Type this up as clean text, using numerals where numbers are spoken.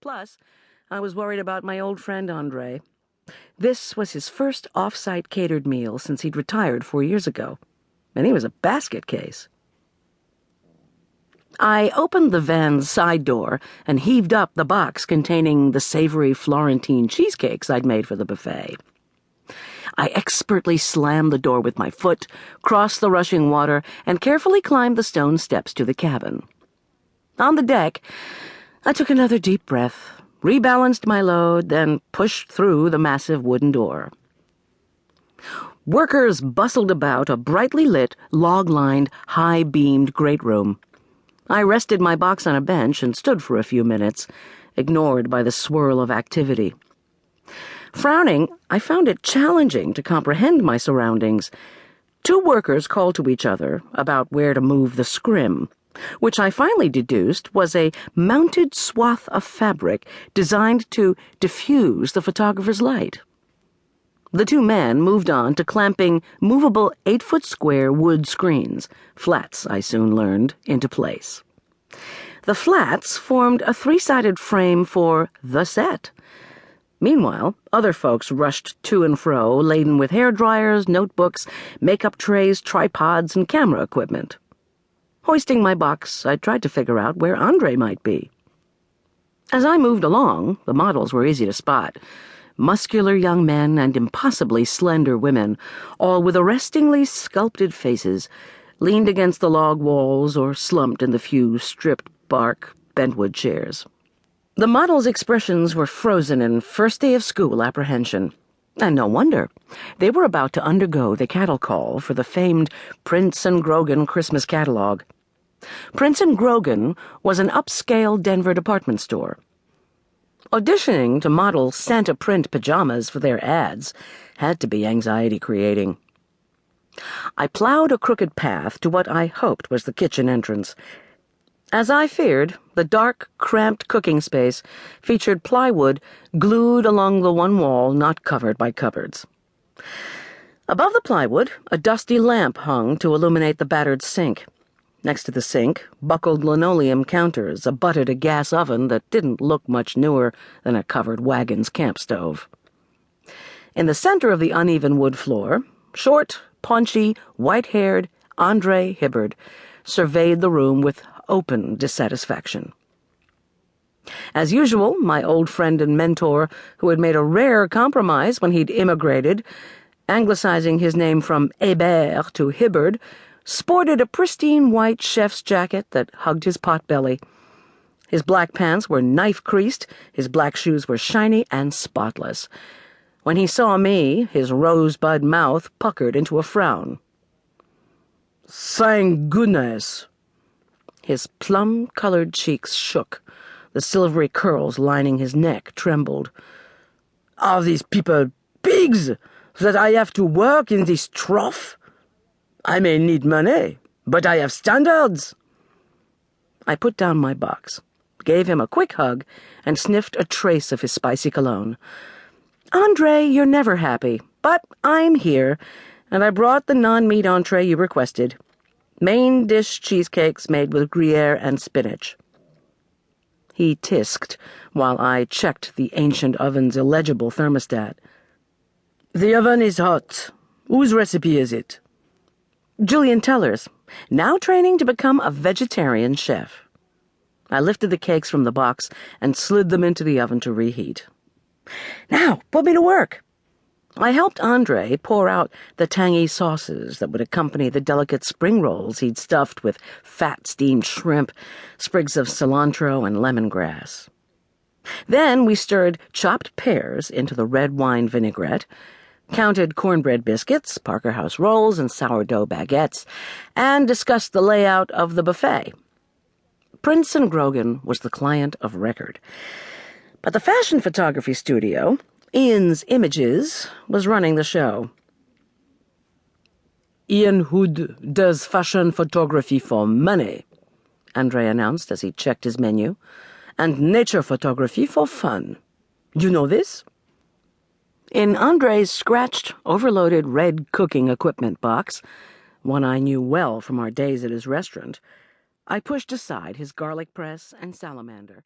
Plus, I was worried about my old friend Andre. This was his first off-site catered meal since he'd retired 4 years ago, and he was a basket case. I opened the van's side door and heaved up the box containing the savory Florentine cheesecakes I'd made for the buffet. I expertly slammed the door with my foot, crossed the rushing water, and carefully climbed the stone steps to the cabin. On the deck, I took another deep breath, rebalanced my load, then pushed through the massive wooden door. Workers bustled about a brightly lit, log-lined, high-beamed great room. I rested my box on a bench and stood for a few minutes, ignored by the swirl of activity. Frowning, I found it challenging to comprehend my surroundings. 2 workers called to each other about where to move the scrim, which I finally deduced was a mounted swath of fabric designed to diffuse the photographer's light. The 2 men moved on to clamping movable 8-foot-square wood screens, flats, I soon learned, into place. The flats formed a 3-sided frame for the set. Meanwhile, other folks rushed to and fro, laden with hair dryers, notebooks, makeup trays, tripods, and camera equipment. Hoisting my box, I tried to figure out where Andre might be. As I moved along, the models were easy to spot. Muscular young men and impossibly slender women, all with arrestingly sculpted faces, leaned against the log walls or slumped in the few stripped bark bentwood chairs. The models' expressions were frozen in first-day-of-school apprehension. And no wonder. They were about to undergo the cattle call for the famed Prince & Grogan Christmas catalog. Prince & Grogan was an upscale Denver department store. Auditioning to model Santa print pajamas for their ads had to be anxiety-creating. I plowed a crooked path to what I hoped was the kitchen entrance. As I feared, the dark, cramped cooking space featured plywood glued along the one wall not covered by cupboards. Above the plywood, a dusty lamp hung to illuminate the battered sink. Next to the sink, buckled linoleum counters abutted a gas oven that didn't look much newer than a covered wagon's camp stove. In the center of the uneven wood floor, short, paunchy, white-haired Andre Hibbard surveyed the room with open dissatisfaction. As usual, my old friend and mentor, who had made a rare compromise when he'd immigrated, anglicizing his name from Hébert to Hibbard, sported a pristine white chef's jacket that hugged his potbelly. His black pants were knife-creased, his black shoes were shiny and spotless. When he saw me, his rosebud mouth puckered into a frown. "Thank goodness!" His plum-colored cheeks shook. The silvery curls lining his neck trembled. "Are these people pigs that I have to work in this trough? I may need money, but I have standards." I put down my box, gave him a quick hug, and sniffed a trace of his spicy cologne. "Andre, you're never happy, but I'm here, and I brought the non-meat entree you requested. Main dish cheesecakes made with Gruyere and spinach." He tisked while I checked the ancient oven's illegible thermostat. "The oven is hot. Whose recipe is it?" "Julian Teller's, now training to become a vegetarian chef." I lifted the cakes from the box and slid them into the oven to reheat. "Now, put me to work." I helped Andre pour out the tangy sauces that would accompany the delicate spring rolls he'd stuffed with fat steamed shrimp, sprigs of cilantro, and lemongrass. Then we stirred chopped pears into the red wine vinaigrette, counted cornbread biscuits, Parker House rolls, and sourdough baguettes, and discussed the layout of the buffet. Prince & Grogan was the client of record, but the fashion photography studio, Ian's Images, was running the show. "Ian Hood does fashion photography for money," Andre announced as he checked his menu, "and nature photography for fun. You know this?" In Andre's scratched, overloaded red cooking equipment box, one I knew well from our days at his restaurant, I pushed aside his garlic press and salamander